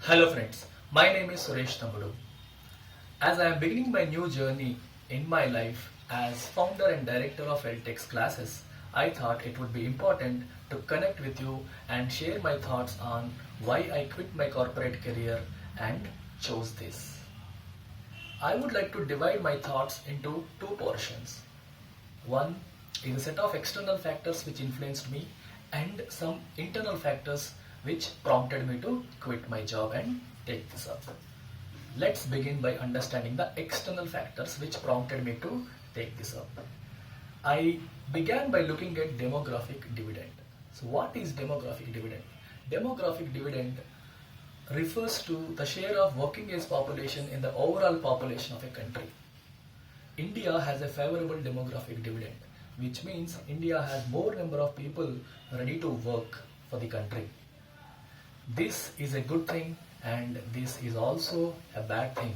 Hello friends, my name is Suresh Tambudu. As I am beginning my new journey in my life as founder and director of LTX classes, I thought it would be important to connect with you and share my thoughts on why I quit my corporate career and chose this. I would like to divide my thoughts into two portions. One is a set of external factors which influenced me and some internal factors which prompted me to quit my job and take this up. Let's begin by understanding the external factors which prompted me to take this up. I began by looking at demographic dividend. So what is demographic dividend? Demographic dividend refers to the share of working age population in the overall population of a country. India has a favorable demographic dividend, which means India has more number of people ready to work for the country. This is a good thing and this is also a bad thing.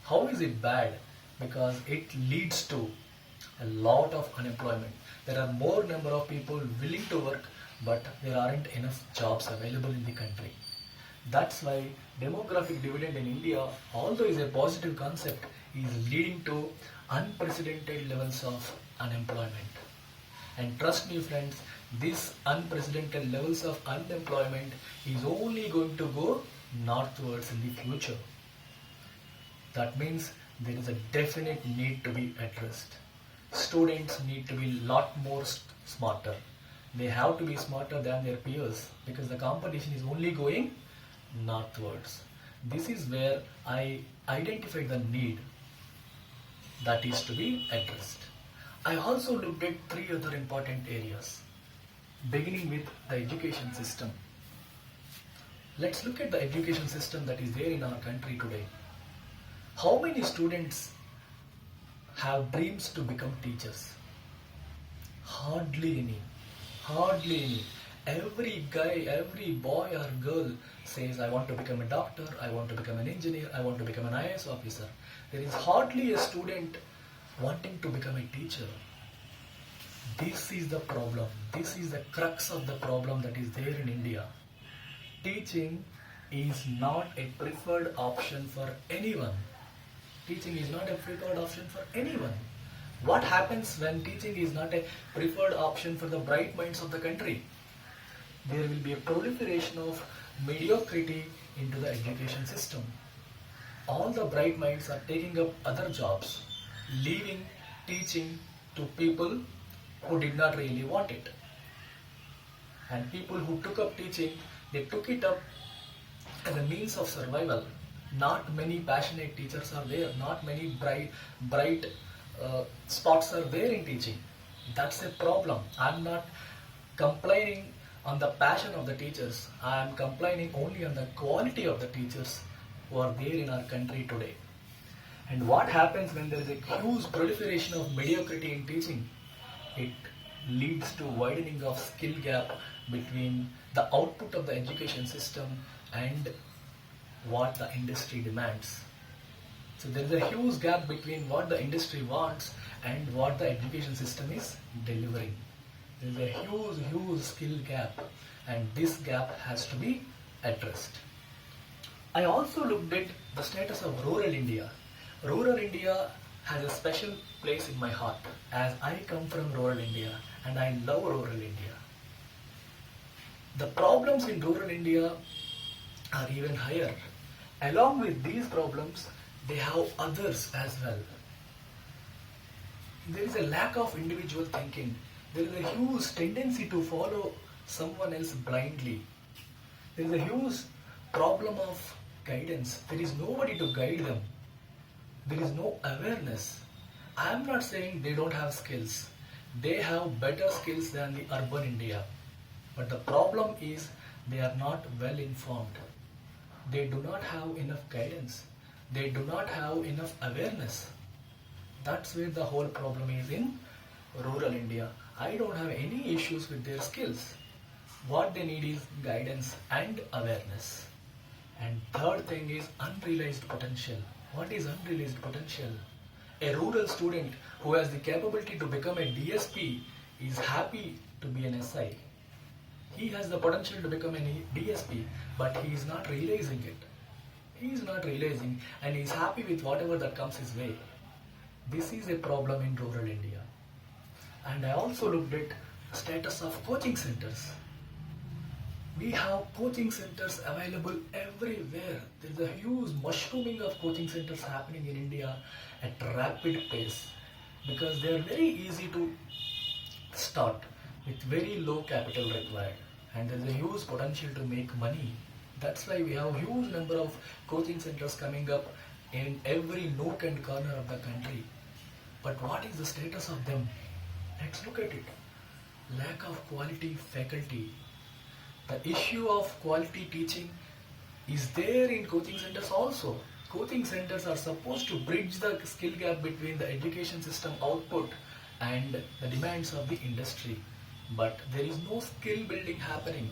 How is it bad? Because it leads to a lot of unemployment. There are more number of people willing to work, but there aren't enough jobs available in the country. That's why demographic dividend in India, although is a positive concept, is leading to unprecedented levels of unemployment. And trust me friends, this unprecedented levels of unemployment is only going to go northwards in the future. That means there is a definite need to be addressed. Students need to be lot more smarter. They have to be smarter than their peers because the competition is only going northwards. This is where I identified the need that is to be addressed. I also looked at three other important areas, beginning with the education system. Let's look at the education system that is there in our country today. How many students have dreams to become teachers? Hardly any. Hardly any. Every guy, every boy or girl says, I want to become a doctor, I want to become an engineer, I want to become an IAS officer. There is hardly a student wanting to become a teacher. This is the problem. This is the crux of the problem that is there in India. Teaching is not a preferred option for anyone. Teaching is not a preferred option for anyone. What happens when teaching is not a preferred option for the bright minds of the country? There will be a proliferation of mediocrity into the education system. All the bright minds are taking up other jobs, leaving teaching to people who did not really want it. And people who took up teaching, they took it up as a means of survival. Not many passionate teachers are there, not many bright spots are there in teaching. That's a problem. I'm not complaining on the passion of the teachers. I am complaining only on the quality of the teachers who are there in our country today. And what happens when there is a huge proliferation of mediocrity in teaching? It leads to widening of skill gap between the output of the education system and what the industry demands. So there is a huge gap between what the industry wants and what the education system is delivering. There is a huge skill gap and this gap has to be addressed. I also looked at the status of rural India. Rural India has a special place in my heart as I come from rural India and I love rural India. The problems in rural India are even higher. Along with these problems, they have others as well. There is a lack of individual thinking. There is a huge tendency to follow someone else blindly. There is a huge problem of guidance. There is nobody to guide them. There is no awareness. I am not saying they don't have skills. They have better skills than the urban India. But the problem is they are not well informed. They do not have enough guidance. They do not have enough awareness. That's where the whole problem is in rural India. I don't have any issues with their skills. What they need is guidance and awareness. And third thing is unrealized potential. What is unrealized potential? A rural student who has the capability to become a DSP is happy to be an SI. He has the potential to become an DSP, but he is not realizing it. He is not realizing and he is happy with whatever that comes his way. This is a problem in rural India. And I also looked at status of coaching centers. We have coaching centers available everywhere. There is a huge mushrooming of coaching centers happening in India at rapid pace because they are very easy to start with very low capital required, and there is a huge potential to make money. That's why we have a huge number of coaching centers coming up in every nook and corner of the country. But what is the status of them? Let's look at it. Lack of quality faculty. The issue of quality teaching is there in coaching centers also. Coaching centers are supposed to bridge the skill gap between the education system output and the demands of the industry. But there is no skill building happening.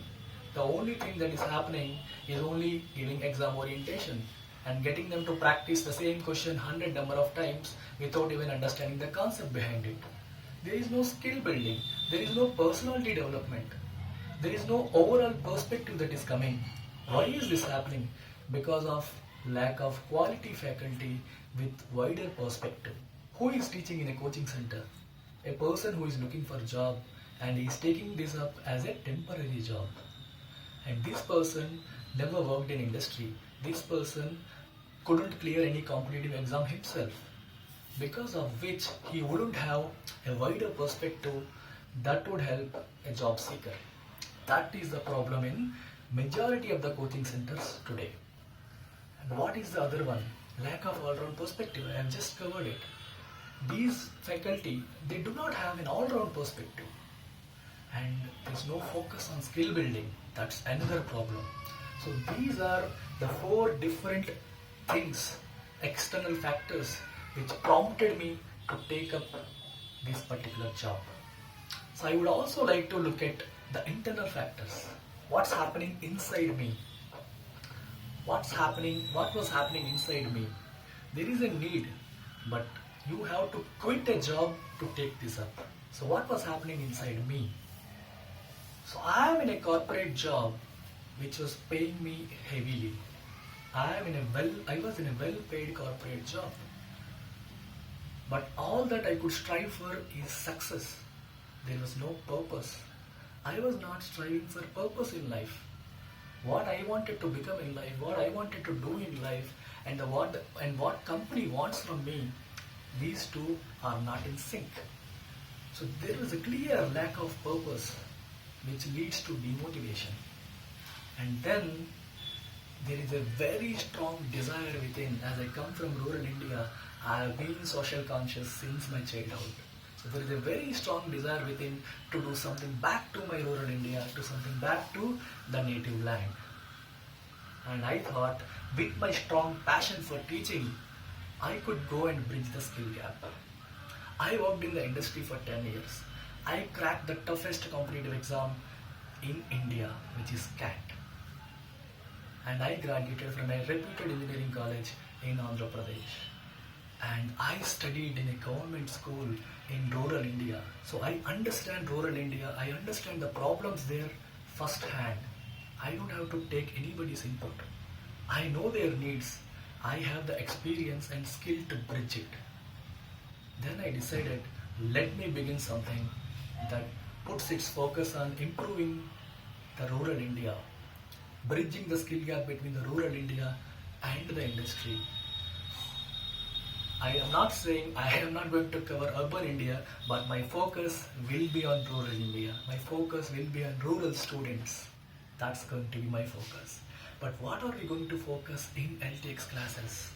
The only thing that is happening is only giving exam orientation and getting them to practice the same question 100 number of times without even understanding the concept behind it. There is no skill building. There is no personality development. There is no overall perspective that is coming. Why is this happening? Because of lack of quality faculty with wider perspective. Who is teaching in a coaching center? A person who is looking for a job and is taking this up as a temporary job. And this person never worked in industry. This person couldn't clear any competitive exam himself, because of which he wouldn't have a wider perspective that would help a job seeker. That is the problem in majority of the coaching centers today. And what is the other one? Lack of all-round perspective. I have just covered it. These faculty, they do not have an all-round perspective. And there's no focus on skill building. That's another problem. So these are the 4 different things, external factors, which prompted me to take up this particular job. So I would also like to look at the internal factors. What's happening inside me? What was happening inside me? There is a need, but you have to quit a job to take this up. So what was happening inside me? So I am in a corporate job which was paying me heavily. I was in a well-paid corporate job. But all that I could strive for is success. There was no purpose. I was not striving for purpose in life. What I wanted to become in life, what I wanted to do in life, and what company wants from me, these two are not in sync. So there is a clear lack of purpose which leads to demotivation. And then there is a very strong desire within. As I come from rural India, I have been social conscious since my childhood. So there is a very strong desire within to do something back to my rural India, to something back to the native land. And I thought, with my strong passion for teaching, I could go and bridge the skill gap. I worked in the industry for 10 years. I cracked the toughest competitive exam in India, which is CAT. And I graduated from a reputed engineering college in Andhra Pradesh. And I studied in a government school in rural India. So I understand rural India. I understand the problems there firsthand. I don't have to take anybody's input. I know their needs. I have the experience and skill to bridge it. Then I decided, let me begin something that puts its focus on improving the rural India, bridging the skill gap between the rural India and the industry. I am not saying I am not going to cover urban India, but my focus will be on rural India. My focus will be on rural students. That's going to be my focus. But what are we going to focus in LTX classes?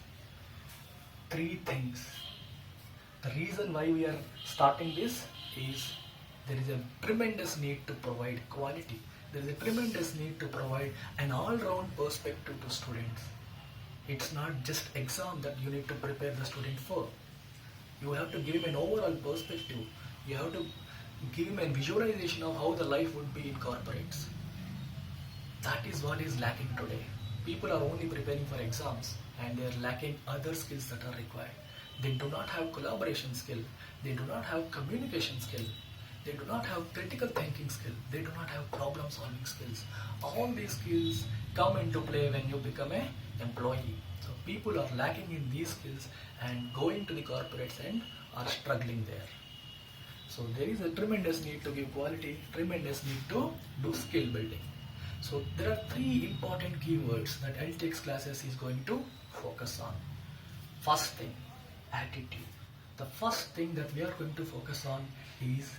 3 things. The reason why we are starting this is there is a tremendous need to provide quality. There is a tremendous need to provide an all-round perspective to students. It's not just exam that you need to prepare the student for. You have to give him an overall perspective. You have to give him a visualization of how the life would be in corporates. That is what is lacking today. People are only preparing for exams and they are lacking other skills that are required. They do not have collaboration skill. They do not have communication skill. They do not have critical thinking skill. They do not have problem solving skills. All these skills come into play when you become a employee. So people are lacking in these skills and going to the corporates and are struggling there. So there is a tremendous need to give quality, tremendous need to do skill building. So there are three important keywords that LTX classes is going to focus on. First thing, attitude. The first thing that we are going to focus on is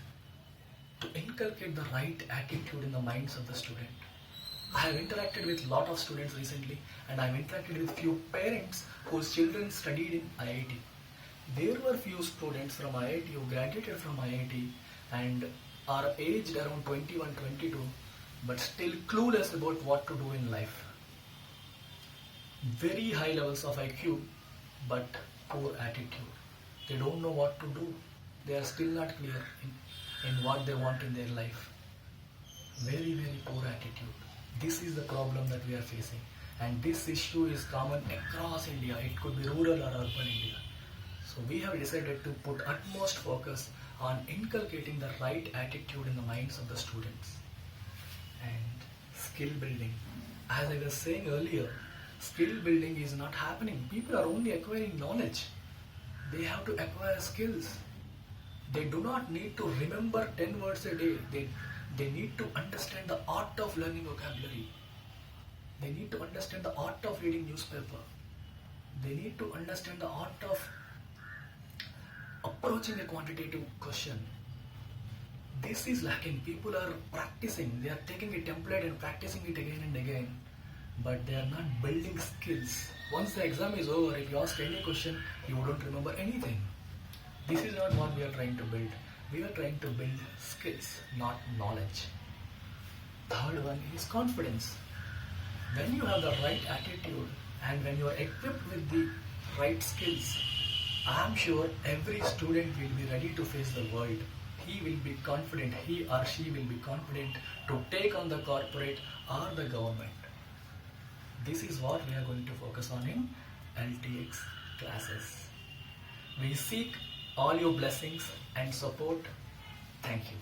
to inculcate the right attitude in the minds of the student. I have interacted with a lot of students recently, and I have interacted with few parents whose children studied in IIT. There were few students from IIT who graduated from IIT and are aged around 21, 22, but still clueless about what to do in life. Very high levels of IQ, but poor attitude. They don't know what to do. They are still not clear in what they want in their life. Very, very poor attitude. This is the problem that we are facing. And this issue is common across India. It could be rural or urban India. So we have decided to put utmost focus on inculcating the right attitude in the minds of the students. And skill building. As I was saying earlier, skill building is not happening. People are only acquiring knowledge. They have to acquire skills. They do not need to remember 10 words a day. They need to understand the art of learning vocabulary. They need to understand the art of reading newspaper. They need to understand the art of approaching a quantitative question. This is lacking. People are practicing. They are taking a template and practicing it again and again. But they are not building skills. Once the exam is over, if you ask any question, you wouldn't remember anything. This is not what we are trying to build. We are trying to build skills, not knowledge. Third one is confidence. When you have the right attitude and when you are equipped with the right skills, I am sure every student will be ready to face the world. He will be confident, he or she will be confident to take on the corporate or the government. This is what we are going to focus on in LTX classes. We seek all your blessings and support. Thank you.